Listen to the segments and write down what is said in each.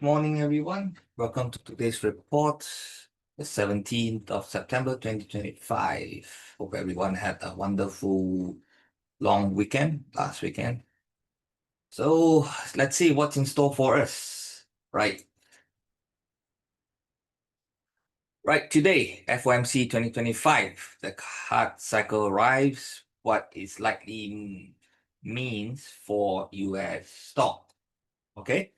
morning, everyone. Welcome to today's report, the 17th of September 2025. Hope everyone had a wonderful long weekend last weekend. So let's see what's in store for us. Right, today, FOMC 2025, the hard cycle arrives. What it likely means for US stock. Okay.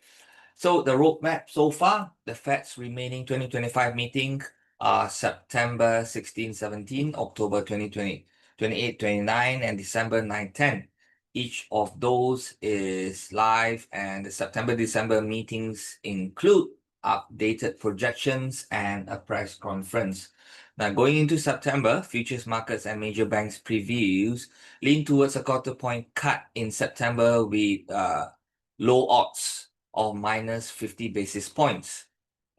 So the roadmap so far, the Fed's remaining 2025 meeting are September 16, 17, October 2020, 28, 29, and December 9, 10. Each of those is live, and the September-December meetings include updated projections and a press conference. Now, going into September, futures markets and major banks previews lean towards a quarter point cut in September with low odds of minus 50 basis points,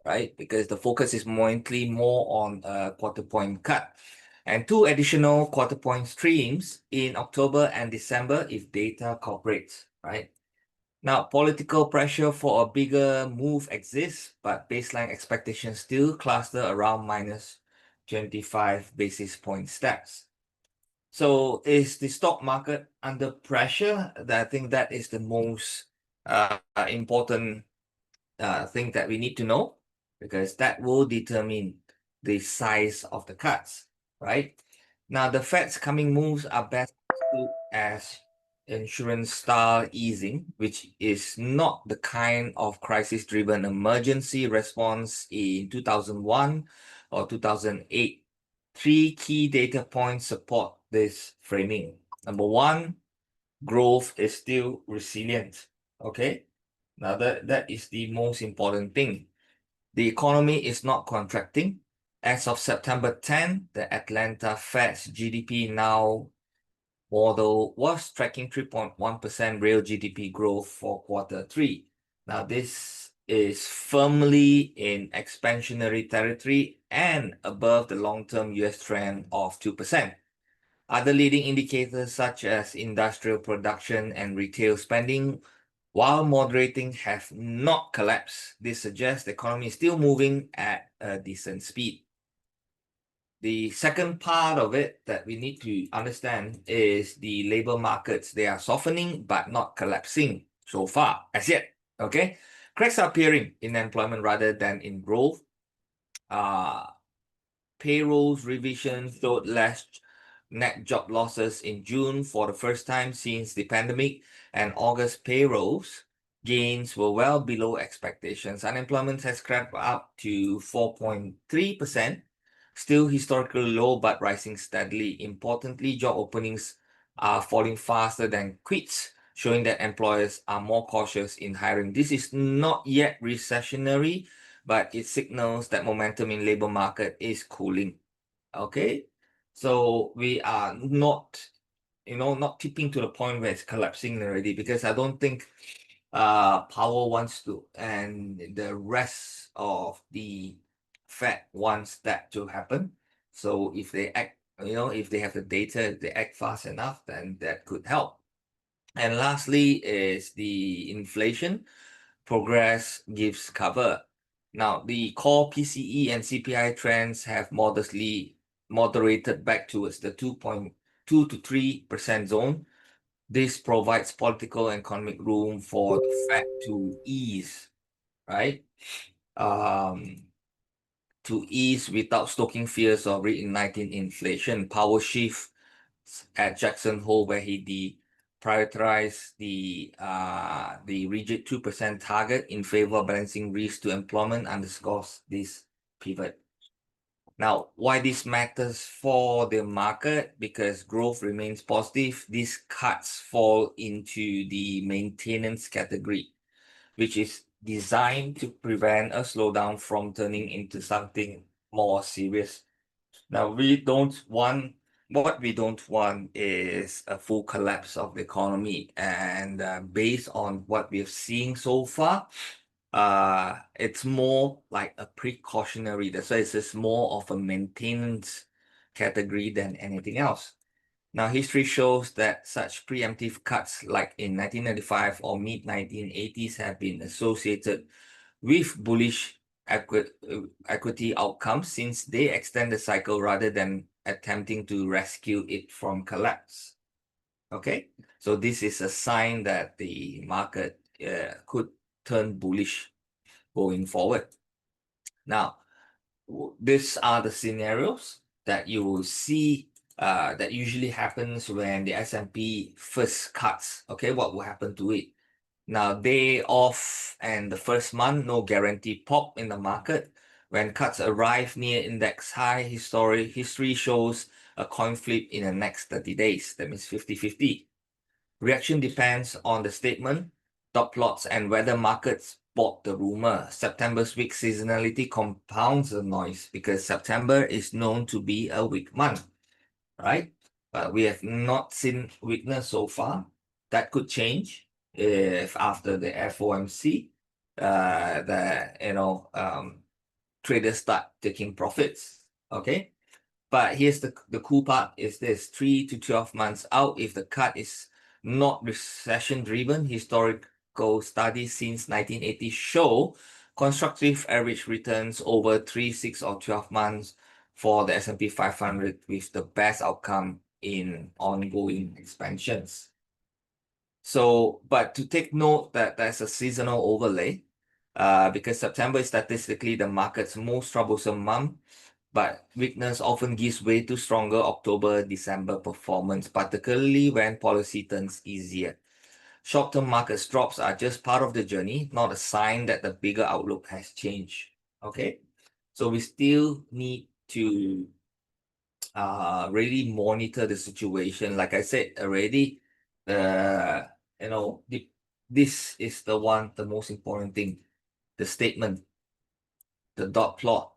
right? Because the focus is more on a quarter point cut. And 2 additional quarter point streams in October and December if data cooperates, right? Now, political pressure for a bigger move exists, but baseline expectations still cluster around minus 25 basis point steps. So is the stock market under pressure? I think that is the most important thing that we need to know, because that will determine the size of the cuts, right? Now, the Fed's coming moves are best understood as insurance style easing, which is not the kind of crisis-driven emergency response in 2001 or 2008. 3 key data points support this framing. Number one, growth is still resilient. Okay. Now that is the most important thing. The economy is not contracting. As of September 10, the Atlanta Fed's GDPNow model was tracking 3.1% real GDP growth for Q3. Now this is firmly in expansionary territory and above the long-term US trend of 2%. Other leading indicators such as industrial production and retail spending, while moderating, have not collapsed. This suggests the economy is still moving at a decent speed. The second part of it that we need to understand is the labor markets. They are softening but not collapsing so far as yet. Okay, cracks are appearing in employment rather than in growth. Payrolls revision showed less net job losses in June for the first time since the pandemic, and August payrolls gains were well below expectations. Unemployment has crept up to 4.3%, still historically low but rising steadily. Importantly, job openings are falling faster than quits, showing that employers are more cautious in hiring. This is not yet recessionary, but it signals that momentum in labor market is cooling. Okay, so we are not, not tipping to the point where it's collapsing already, because I don't think Powell wants to, and the rest of the Fed wants that to happen. So if they act, if they have the data, if they act fast enough, then that could help. And lastly is the inflation. Progress gives cover. Now, the core PCE and CPI trends have modestly moderated back towards the 2.2 to 3% zone. This provides political and economic room for the Fed to ease, right? To ease without stoking fears of reigniting inflation. Power shift at Jackson Hole, where he prioritized the rigid 2% target in favor of balancing risk to employment, underscores this pivot. Now, why this matters for the market? Because growth remains positive. These cuts fall into the maintenance category, which is designed to prevent a slowdown from turning into something more serious. Now, what we don't want is a full collapse of the economy. And based on what we've seen so far, it's more like a precautionary. That's why it's just more of a maintenance category than anything else. Now, history shows that such preemptive cuts like in 1995 or mid-1980s have been associated with bullish equity outcomes since they extend the cycle rather than attempting to rescue it from collapse. Okay, so this is a sign that the market could turn bullish going forward. Now, these are the scenarios that you will see that usually happens when the S&P first cuts. Okay, what will happen to it? Now, day off and the first month, no guarantee pop in the market. When cuts arrive near index high, history shows a coin flip in the next 30 days. That means 50-50. Reaction depends on the statement, dot plots, and whether markets bought the rumor. September's weak seasonality compounds the noise because September is known to be a weak month, right? But we have not seen weakness so far. That could change if after the FOMC, traders start taking profits. Okay. But here's the cool part is this 3 to 12 months out, if the cut is not recession driven, historical studies since 1980 show constructive average returns over 3, 6, or 12 months for the S&P 500 with the best outcome in ongoing expansions. So, but to take note that there's a seasonal overlay, because September is statistically the market's most troublesome month, but weakness often gives way to stronger October-December performance, particularly when policy turns easier. Short-term market drops are just part of the journey, not a sign that the bigger outlook has changed. Okay, so we still need to really monitor the situation. Like I said already, this is the most important thing, the statement, the dot plot.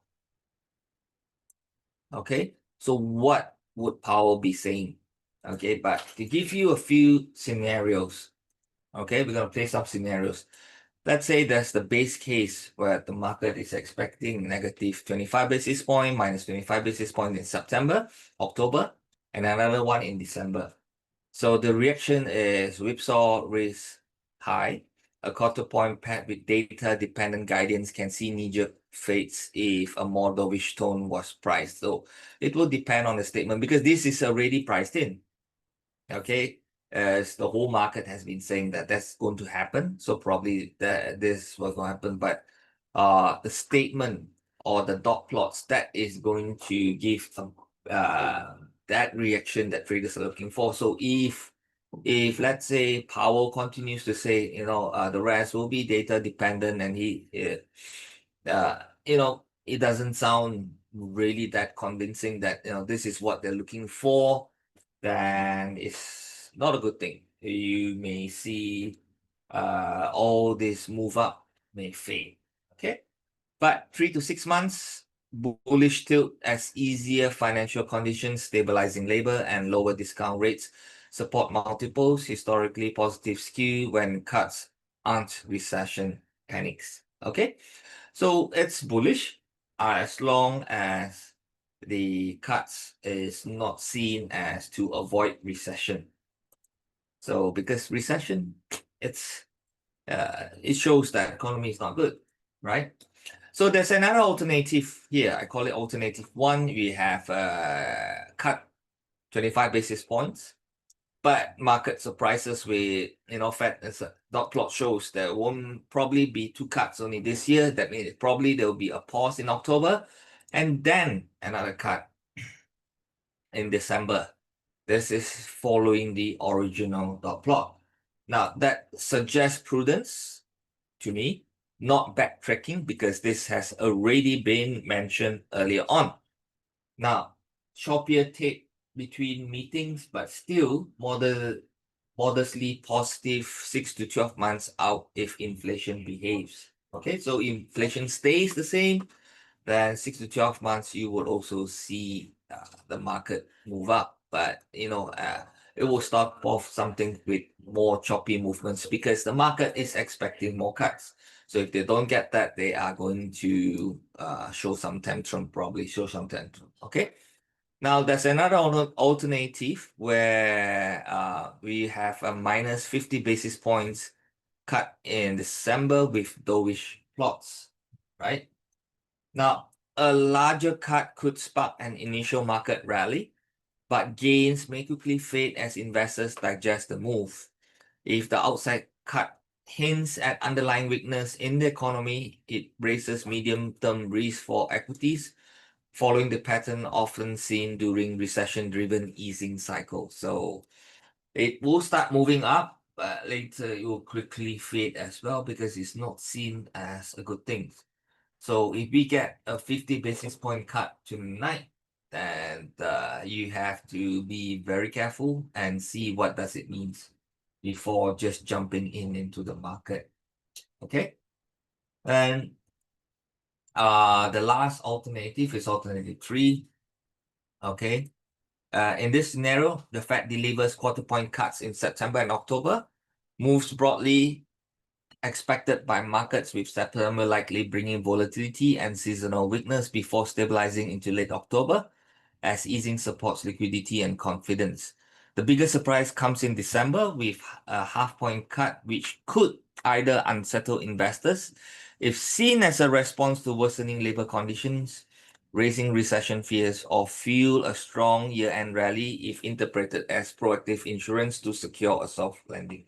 Okay, so what would Powell be saying? Okay, but to give you a few scenarios, okay, we're going to play some scenarios. Let's say there's the base case where the market is expecting negative 25 basis point, minus 25 basis point in September, October, and another one in December. So the reaction is whipsaw risk high. A quarter point paired with data dependent guidance can see knee-jerk fades if a more dovish tone was priced. So it will depend on the statement because this is already priced in. Okay, as the whole market has been saying that that's going to happen. So probably this was going to happen, but the statement or the dot plots that is going to give some that reaction that traders are looking for. So if let's say Powell continues to say, the rest will be data dependent, and it doesn't sound really that convincing that this is what they're looking for, then it's not a good thing. You may see all this move up may fade. Okay, but 3 to 6 months bullish tilt as easier financial conditions, stabilizing labor, and lower discount rates support multiples. Historically positive skew when cuts aren't recession panics. Okay, so it's bullish as long as the cuts is not seen as to avoid recession. So because recession, it shows that economy is not good, right? So there's another alternative here. I call it alternative one. We have cut 25 basis points, but market surprises with Fed as a dot plot shows there won't probably be 2 cuts only this year. That means probably there will be a pause in October and then another cut in December. This is following the original dot plot. Now that suggests prudence to me, not backtracking, because this has already been mentioned earlier on. Now, choppier tape between meetings, but still modestly positive 6 to 12 months out if inflation behaves. Okay, so inflation stays the same, then 6 to 12 months you would also see the market move up. But it will start off something with more choppy movements because the market is expecting more cuts. So if they don't get that, they are going to show some tantrum, okay. Now there's another alternative where we have a minus 50 basis points cut in December with dovish plots, right? Now, a larger cut could spark an initial market rally, but gains may quickly fade as investors digest the move. If the outside cut hints at underlying weakness in the economy, it raises medium-term risk for equities, following the pattern often seen during recession-driven easing cycles. So it will start moving up, but later it will quickly fade as well because it's not seen as a good thing. So if we get a 50 basis point cut tonight, then you have to be very careful and see what does it mean before just jumping into the market. Okay. And the last alternative is alternative 3. Okay. In this scenario, the Fed delivers quarter point cuts in September and October, moves broadly expected by markets, with September likely bringing volatility and seasonal weakness before stabilizing into late October as easing supports liquidity and confidence. The biggest surprise comes in December with a half-point cut, which could either unsettle investors if seen as a response to worsening labor conditions, raising recession fears, or fuel a strong year-end rally if interpreted as proactive insurance to secure a soft landing.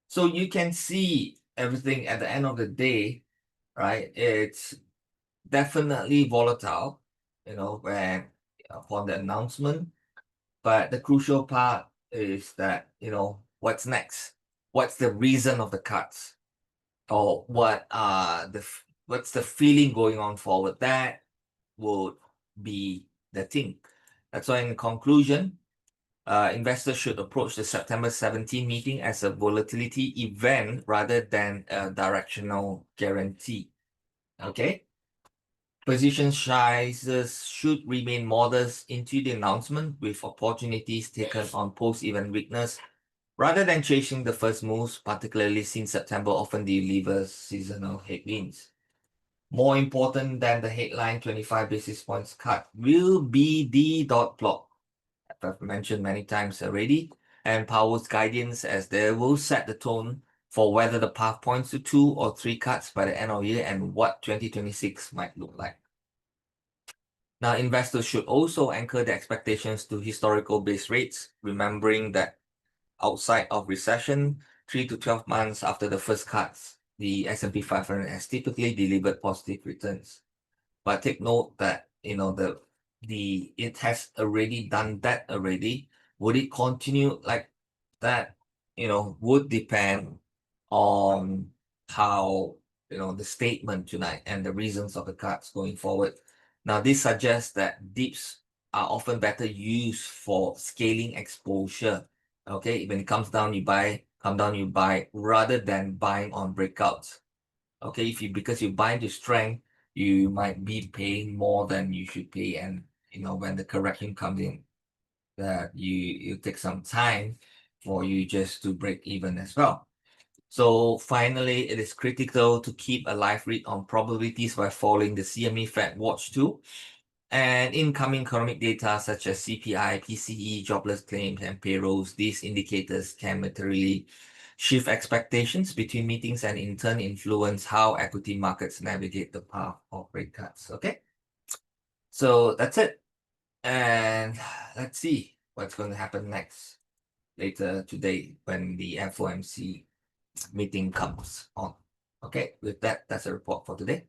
So you can see everything at the end of the day, right? It's definitely volatile, when upon the announcement. But the crucial part is that, what's next? What's the reason of the cuts? Or what's the feeling going on forward? That would be the thing. That's why in conclusion, investors should approach the September 17 meeting as a volatility event rather than a directional guarantee. Okay? Position sizes should remain modest into the announcement, with opportunities taken on post-event weakness rather than chasing the first moves, particularly since September often delivers seasonal headwinds. More important than the headline 25 basis points cut will be the dot plot, as I've mentioned many times already, and Powell's guidance, as they will set the tone for whether the path points to 2 or 3 cuts by the end of the year and what 2026 might look like. Now, investors should also anchor their expectations to historical base rates, remembering that outside of recession, 3 to 12 months after the first cuts, the S&P 500 has typically delivered positive returns. But take note that, it has already done that already. Would it continue like that? Would depend on how, the statement tonight and the reasons of the cuts going forward. Now, this suggests that dips are often better used for scaling exposure. Okay, when it comes down, you buy, come down, you buy, rather than buying on breakouts. Okay, because you buy into strength, you might be paying more than you should pay, and when the correction comes in, that you take some time for you just to break even as well. So finally, it is critical to keep a live read on probabilities by following the CME FedWatch tool. And incoming economic data such as CPI, PCE, jobless claims, and payrolls, these indicators can materially shift expectations between meetings and in turn influence how equity markets navigate the path of rate cuts. Okay, so that's it. And let's see what's going to happen next later today when the FOMC meeting comes on. Okay, with that, that's a report for today.